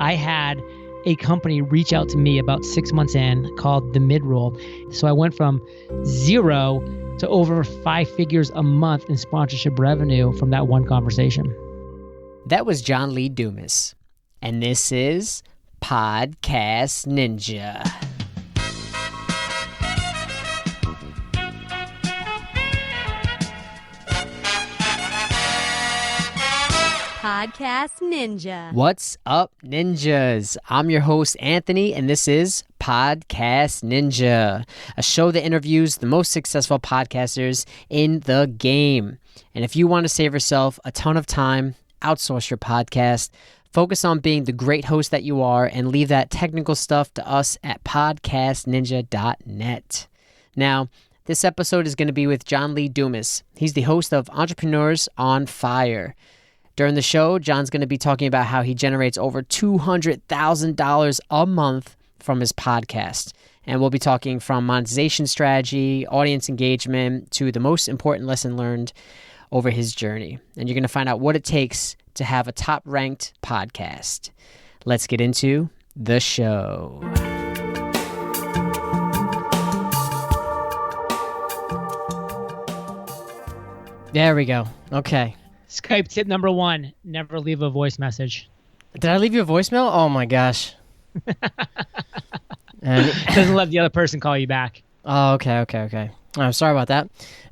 I had a company reach out to me about 6 months in called The Midroll. So I went from 0 to over 5 figures a month in sponsorship revenue from that one conversation. That was John Lee Dumas. And this is Podcast Ninja. Podcast Ninja. What's up, ninjas? I'm your host, Anthony, and this is Podcast Ninja, a show that interviews the most successful podcasters in the game. And if you want to save yourself a ton of time, outsource your podcast, focus on being the great host that you are, and leave that technical stuff to us at podcastninja.net. Now, this episode is going to be with John Lee Dumas. He's the host of Entrepreneurs on Fire. During the show, John's going to be talking about how he generates over $200,000 a month from his podcast. And we'll be talking from monetization strategy, audience engagement, to the most important lesson learned over his journey. And you're going to find out what it takes to have a top-ranked podcast. Let's get into the show. There we go. Okay. Skype tip number 1, never leave a voice message. Did I leave you a voicemail? Oh my gosh. Doesn't let the other person call you back. Oh, okay. I'm sorry about that.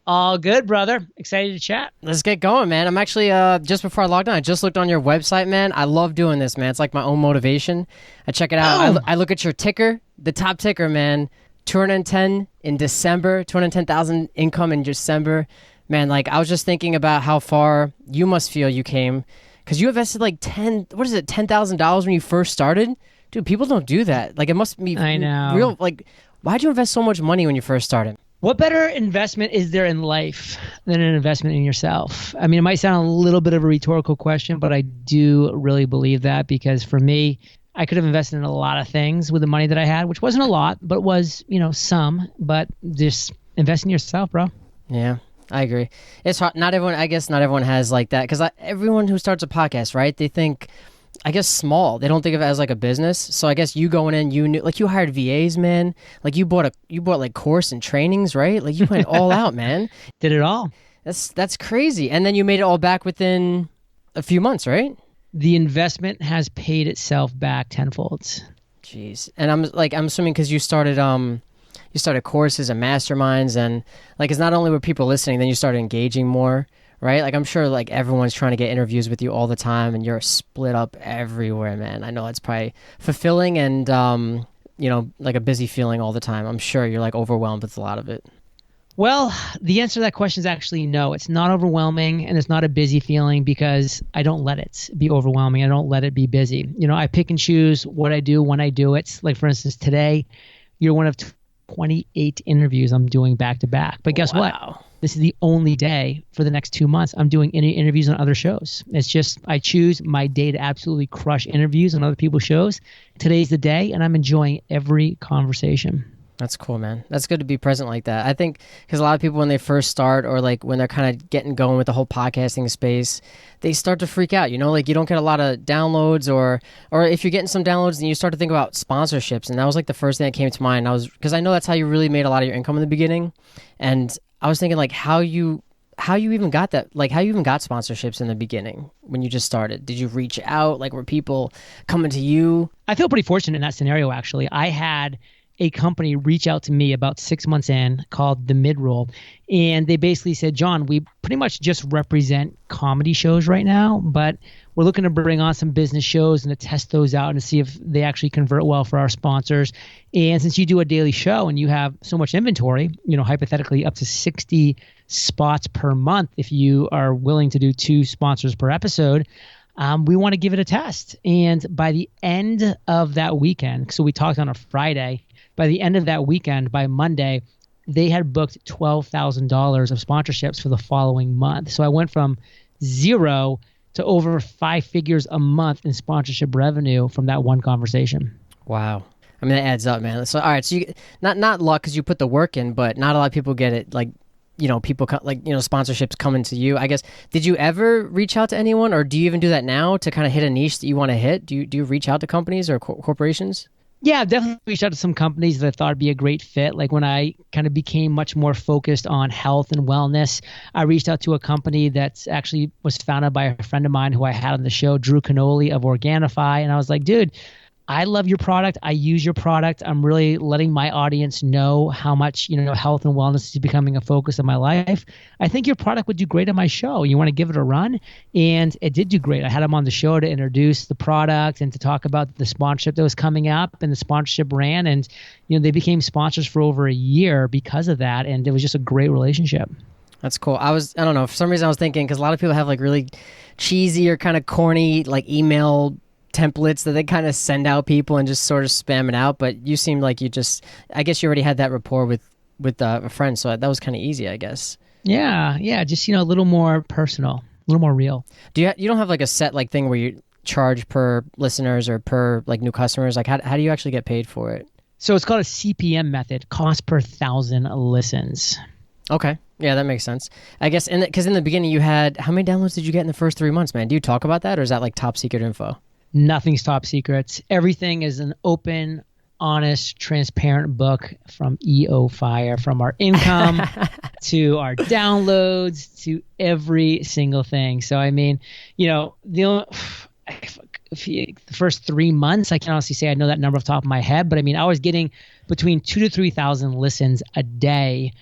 All good, brother. Excited to chat. Let's get going, man. I'm actually, just before I logged on, I just looked on your website, man. I love doing this, man. It's like my own motivation. I check it out. I look at your ticker, the top ticker, man. 210 in December, 210,000 income in December. Man, like, I was just thinking about how far you must feel you came, because you invested like $10,000 when you first started? Dude, people don't do that. Like, it must be I know. real. Like, why'd you invest so much money when you first started? What better investment is there in life than an investment in yourself? I mean, it might sound a little bit of a rhetorical question, but I do really believe that, because for me, I could have invested in a lot of things with the money that I had, which wasn't a lot, but it was, some. But just invest in yourself, bro. Yeah. I agree. It's hard. Not everyone has like that, because everyone who starts a podcast, right? They think, I guess, small. They don't think of it as like a business. So I guess you going in, you knew, like, you hired VAs, man. Like, you bought like course and trainings, right? Like, you went all out, man. Did it all. That's crazy. And then you made it all back within a few months, right? The investment has paid itself back tenfold. Jeez. And I'm assuming because you started courses and masterminds, and like, it's not only were people listening, then you started engaging more, right? Like, I'm sure like everyone's trying to get interviews with you all the time, and you're split up everywhere, man. I know it's probably fulfilling and, like a busy feeling all the time. I'm sure you're like overwhelmed with a lot of it. Well, the answer to that question is actually no. It's not overwhelming, and it's not a busy feeling, because I don't let it be overwhelming. I don't let it be busy. I pick and choose what I do when I do it. Like, for instance, today, you're one of 28 interviews I'm doing back to back. But guess what? This is the only day for the next 2 months I'm doing any interviews on other shows. It's just, I choose my day to absolutely crush interviews on other people's shows. Today's the day, and I'm enjoying every conversation. That's cool, man. That's good to be present like that. I think because a lot of people, when they first start, or like when they're kind of getting going with the whole podcasting space, they start to freak out. Like, you don't get a lot of downloads, or if you're getting some downloads, then you start to think about sponsorships. And that was like the first thing that came to mind. Because I know that's how you really made a lot of your income in the beginning. And I was thinking, like, how you even got that, like, how you even got sponsorships in the beginning when you just started. Did you reach out? Like, were people coming to you? I feel pretty fortunate in that scenario, actually. I had a company reach out to me about 6 months in called The Midroll, and they basically said, John, we pretty much just represent comedy shows right now, but we're looking to bring on some business shows and to test those out and to see if they actually convert well for our sponsors. And since you do a daily show and you have so much inventory, hypothetically up to 60 spots per month, if you are willing to do 2 sponsors per episode, we want to give it a test. And by the end of that weekend, so we talked on a Friday, by the end of that weekend, by Monday, they had booked $12,000 of sponsorships for the following month. So I went from 0 to over 5 figures a month in sponsorship revenue from that one conversation. Wow. I mean, that adds up, man. So, all right. So you not luck because you put the work in, but not a lot of people get it. Like, people sponsorships coming to you. I guess, did you ever reach out to anyone, or do you even do that now to kind of hit a niche that you want to hit? Do you reach out to companies or corporations? Yeah, I've definitely reached out to some companies that I thought would be a great fit. Like when I kind of became much more focused on health and wellness, I reached out to a company that's actually was founded by a friend of mine who I had on the show, Drew Canoli of Organifi. And I was like, dude, I love your product. I use your product. I'm really letting my audience know how much, health and wellness is becoming a focus of my life. I think your product would do great on my show. You want to give it a run? And it did do great. I had him on the show to introduce the product and to talk about the sponsorship that was coming up, and the sponsorship ran. And, they became sponsors for over a year because of that. And it was just a great relationship. That's cool. I don't know, for some reason I was thinking, because a lot of people have like really cheesy or kind of corny like email templates that they kind of send out people and just sort of spam it out, but you seem like I guess you already had that rapport with a friend, so that was kind of easy, I guess. Yeah, just a little more personal, a little more real. You don't have like a set like thing where you charge per listeners or per like new customers? Like how do you actually get paid for it? So it's called a CPM method, cost per 1,000 listens. Okay. Yeah, that makes sense. I guess because in the beginning you had, how many downloads did you get in the first 3 months, man? Do you talk about that, or is that like top secret info? Nothing's top secrets. Everything is an open, honest, transparent book, from EO Fire, from our income to our downloads to every single thing. So, I mean, the first 3 months, I can honestly say I know that number off the top of my head, but I mean, I was getting between 2,000 to 3,000 listens a day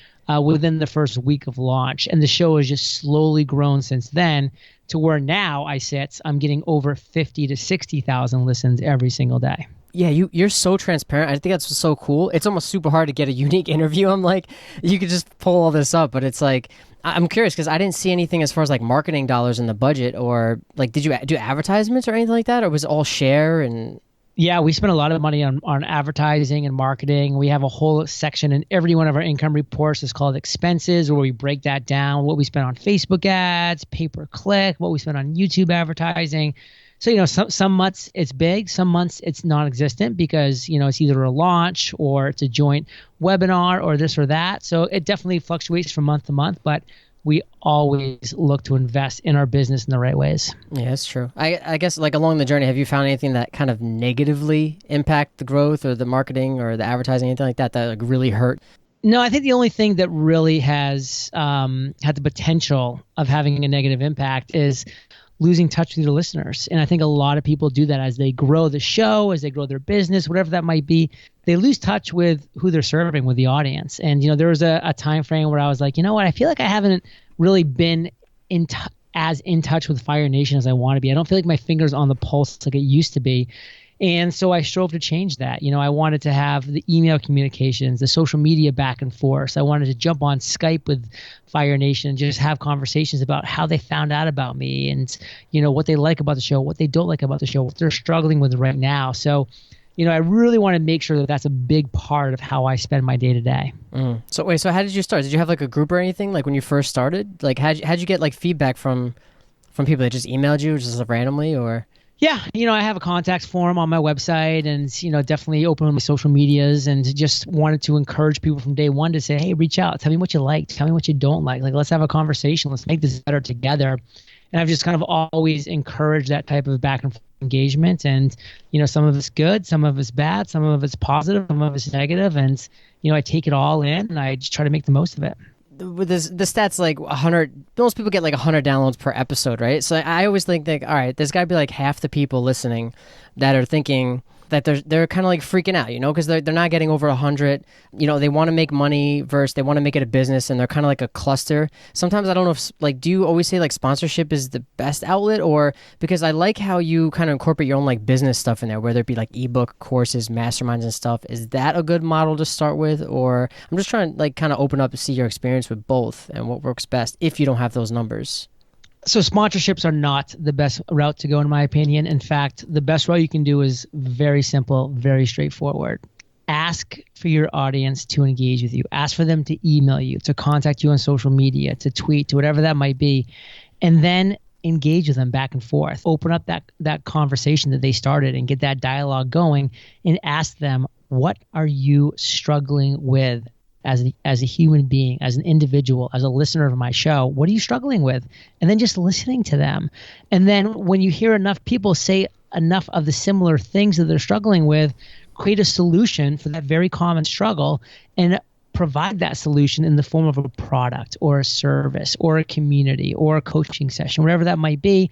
within the first week of launch. And the show has just slowly grown since then to where now I'm getting over 50 to 60,000 listens every single day. Yeah, you're so transparent. I think that's so cool. It's almost super hard to get a unique interview. I'm like, you could just pull all this up, but it's like, I'm curious because I didn't see anything as far as like marketing dollars in the budget, or like, did you do advertisements or anything like that? Or was it all share and... Yeah, we spend a lot of money on advertising and marketing. We have a whole section in every one of our income reports. It's called expenses, where we break that down, what we spend on Facebook ads, pay-per-click, what we spend on YouTube advertising. So, some months it's big, some months it's non-existent because, it's either a launch or it's a joint webinar or this or that. So it definitely fluctuates from month to month, but we always look to invest in our business in the right ways. Yeah, that's true. I guess like along the journey, have you found anything that kind of negatively impact the growth or the marketing or the advertising, anything like that like really hurt? No, I think the only thing that really has had the potential of having a negative impact is losing touch with your listeners. And I think a lot of people do that as they grow the show, as they grow their business, whatever that might be. They lose touch with who they're serving, with the audience. And, there was a time frame where I was like, you know what, I feel like I haven't really been as in touch with Fire Nation as I want to be. I don't feel like my finger's on the pulse like it used to be. And so I strove to change that. I wanted to have the email communications, the social media back and forth. I wanted to jump on Skype with Fire Nation and just have conversations about how they found out about me and, what they like about the show, what they don't like about the show, what they're struggling with right now. So, I really want to make sure that that's a big part of how I spend my day to day. So wait, so how did you start? Did you have like a group or anything like when you first started? Like how'd you get like feedback from people that just emailed you just like, randomly, or? Yeah, I have a contact form on my website and, definitely open my social medias, and just wanted to encourage people from day one to say, hey, reach out. Tell me what you like. Tell me what you don't like. Like, let's have a conversation. Let's make this better together. And I've just kind of always encouraged that type of back and forth engagement. And, some of it's good, some of it's bad, some of it's positive, some of it's negative. And, I take it all in and I just try to make the most of it. With the stats, like 100, most people get like 100 downloads per episode, right? So I always think like, all right, there's got to be like half the people listening that are thinking that they're kind of like freaking out, because they're not getting over 100. They want to make money versus they want to make it a business, and they're kind of like a cluster. Sometimes I don't know if like, do you always say like sponsorship is the best outlet, or because I like how you kind of incorporate your own like business stuff in there, whether it be like ebook courses, masterminds and stuff. Is that a good model to start with? Or I'm just trying to like kind of open up to see your experience with both and what works best if you don't have those numbers. So sponsorships are not the best route to go, in my opinion. In fact, the best route you can do is very simple, very straightforward. Ask for your audience to engage with you. Ask for them to email you, to contact you on social media, to tweet, to whatever that might be. And then engage with them back and forth. Open up that conversation that they started and get that dialogue going, and ask them, what are you struggling with as a human being, as an individual, as a listener of my show. What are you struggling with? And then just listening to them. And then when you hear enough people say enough of the similar things that they're struggling with, create a solution for that very common struggle and provide that solution in the form of a product or a service or a community or a coaching session, whatever that might be.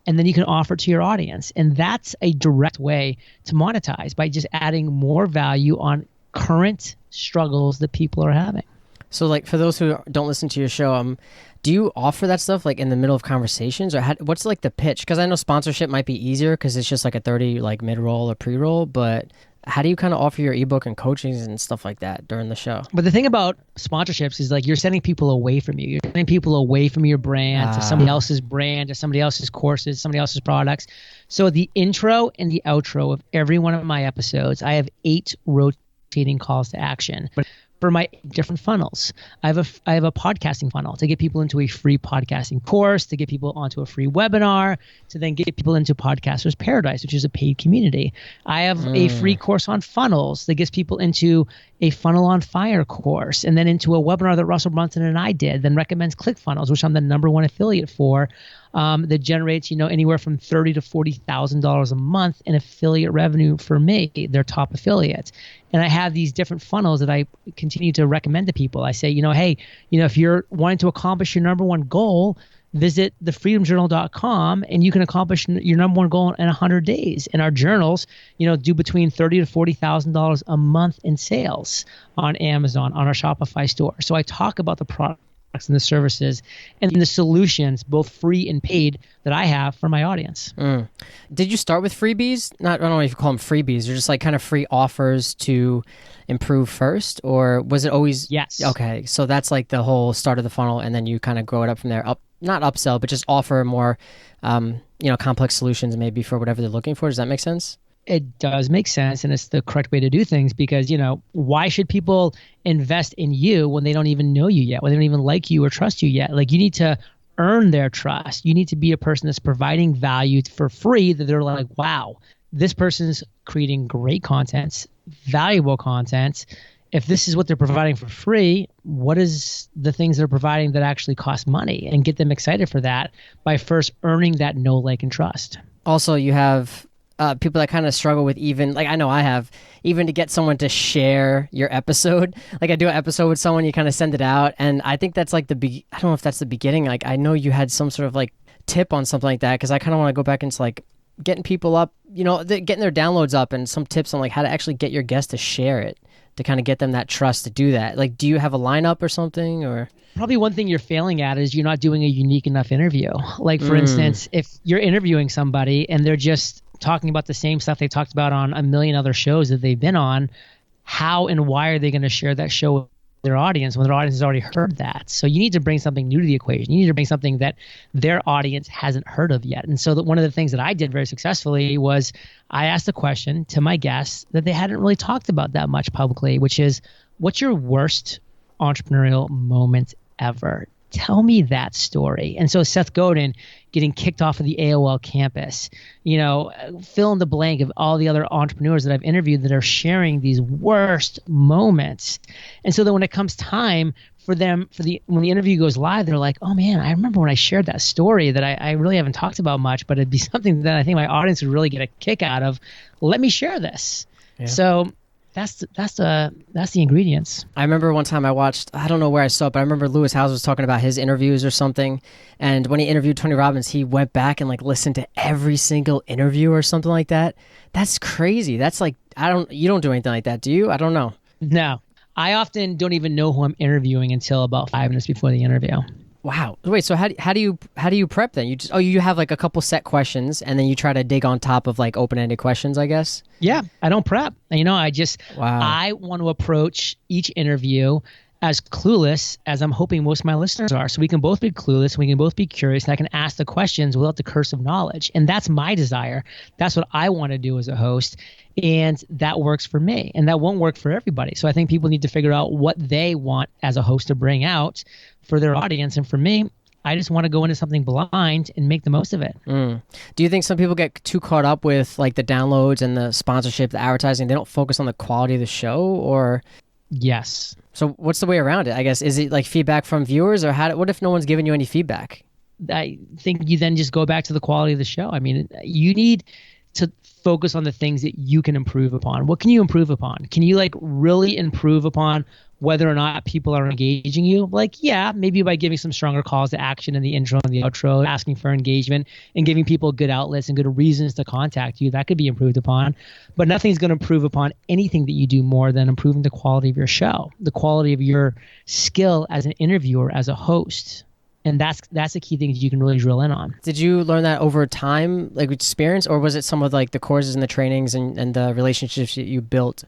And then you can offer it to your audience. And that's a direct way to monetize, by just adding more value on current struggles that people are having. So like for those who don't listen to your show, do you offer that stuff like in the middle of conversations, or what's like the pitch? Because I know sponsorship might be easier because it's just like a 30 like mid-roll or pre-roll, but how do you kind of offer your ebook and coachings and stuff like that during the show? But the thing about sponsorships is like you're sending people away from you. You're sending people away from your brand to somebody else's brand, to somebody else's courses, somebody else's products. So the intro and the outro of every one of my episodes, I have 8 rotating calls to action. But for my different funnels, I have a podcasting funnel to get people into a free podcasting course, to get people onto a free webinar, to then get people into Podcasters Paradise, which is a paid community. I have a free course on funnels that gets people into a Funnel on Fire course, and then into a webinar that Russell Brunson and I did, then recommends ClickFunnels, which I'm the #1 affiliate for, that generates anywhere from $30,000 to $40,000 a month in affiliate revenue for me, their top affiliate. And I have these different funnels that I continue to recommend to people. I say, hey, if you're wanting to accomplish your #1 goal, visit thefreedomjournal.com and you can accomplish your #1 goal in 100 days. And our journals, do between $30,000 to $40,000 a month in sales on Amazon, on our Shopify store. So I talk about the products and the services and the solutions, both free and paid, that I have for my audience. Did you start with freebies? I don't know if you call them freebies, or just like kind of free offers to improve first, or was it always? Yes. Okay, so that's like the whole start of the funnel, and then you kind of grow it up from there. Not upsell, but just offer more, complex solutions maybe for whatever they're looking for. Does that make sense? It does make sense, and it's the correct way to do things, because, why should people invest in you when they don't even know you yet, when they don't even like you or trust you yet? Like, you need to earn their trust. You need to be a person that's providing value for free, that they're like, wow, this person's creating great content, valuable content. If this is what they're providing for free, what is the things they're providing that actually cost money? And get them excited for that by first earning that know, like, and trust. Also, you have people that kind of struggle with, even like I know I have, even to get someone to share your episode. Like I do an episode with someone, you kind of send it out, and I think that's like I don't know if that's the beginning. Like I know you had some sort of like tip on something like that, because I kind of want to go back into like getting people up, getting their downloads up, and some tips on like how to actually get your guests to share it, to kind of get them that trust to do that. Like, do you have a lineup or something, or? Probably one thing you're failing at is you're not doing a unique enough interview. Like, for instance, if you're interviewing somebody and they're just talking about the same stuff they talked about on a million other shows that they've been on, how and why are they going to share that show with their audience when their audience has already heard that? So you need to bring something new to the equation. You need to bring something that their audience hasn't heard of yet. And so one of the things that I did very successfully was I asked a question to my guests that they hadn't really talked about that much publicly, which is, what's your worst entrepreneurial moment ever? Tell me that story. And so Seth Godin getting kicked off of the AOL campus, fill in the blank of all the other entrepreneurs that I've interviewed that are sharing these worst moments. And so then when it comes time for them, when the interview goes live, they're like, oh man, I remember when I shared that story that I really haven't talked about much, but it'd be something that I think my audience would really get a kick out of. Let me share this. Yeah. So that's the ingredients. I remember one time I watched, I don't know where I saw it, but I remember Lewis Howes was talking about his interviews or something. And when he interviewed Tony Robbins, he went back and like listened to every single interview or something like that. That's crazy. That's like, you don't do anything like that, do you? I don't know. No, I often don't even know who I'm interviewing until about 5 minutes before the interview. Wow. Wait, so how do you prep then? You have like a couple set questions and then you try to dig on top of like open-ended questions, I guess? Yeah, I don't prep. I want to approach each interview as clueless as I'm hoping most of my listeners are. So we can both be clueless, we can both be curious, and I can ask the questions without the curse of knowledge. And that's my desire. That's what I want to do as a host. And that works for me. And that won't work for everybody. So I think people need to figure out what they want as a host to bring out for their audience. And for me, I just want to go into something blind and make the most of it. Do you think some people get too caught up with like the downloads and the sponsorship, the advertising? They don't focus on the quality of the show, or Yes. So what's the way around it? I guess, is it like feedback from viewers, or what if no one's giving you any feedback? I think you then just go back to the quality of the show. I mean, you need to focus on the things that you can improve upon. What can you improve upon? Can you like really improve upon whether or not people are engaging you? Like, yeah, maybe by giving some stronger calls to action in the intro and the outro, asking for engagement and giving people good outlets and good reasons to contact you. That could be improved upon. But nothing's going to improve upon anything that you do more than improving the quality of your show, the quality of your skill as an interviewer, as a host. And that's the key things you can really drill in on. Did you learn that over time, like experience, or was it some of like the courses and the trainings and the relationships that you built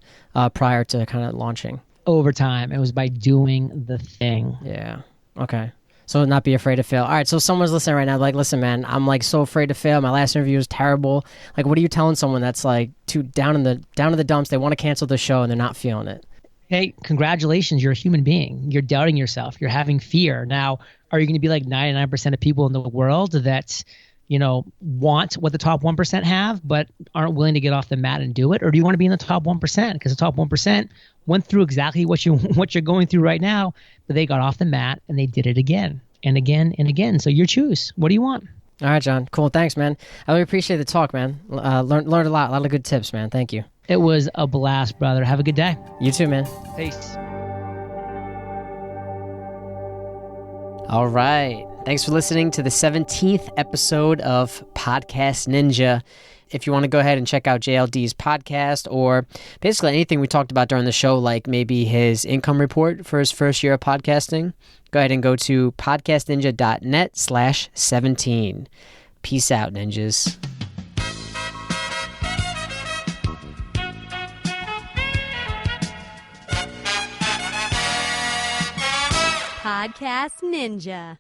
prior to kind of launching? Over time. It was by doing the thing. Yeah. Okay. So not be afraid to fail. All right. So someone's listening right now, like, listen, man, I'm like so afraid to fail. My last interview was terrible. Like, what are you telling someone that's like too down in the dumps? They want to cancel the show and they're not feeling it. Hey, congratulations. You're a human being. You're doubting yourself. You're having fear. Now, are you going to be like 99% of people in the world that, want what the top 1% have, but aren't willing to get off the mat and do it? Or do you want to be in the top 1%? Because the top 1% went through exactly what you're going through right now, but they got off the mat and they did it again and again and again. So you choose. What do you want? All right, John. Cool. Thanks, man. I really appreciate the talk, man. Learned a lot of good tips, man. Thank you. It was a blast, brother. Have a good day. You too, man. Peace. All right. Thanks for listening to the 17th episode of Podcast Ninja. If you want to go ahead and check out JLD's podcast or basically anything we talked about during the show, like maybe his income report for his first year of podcasting, go ahead and go to podcastninja.net/17. Peace out, ninjas. Podcast Ninja.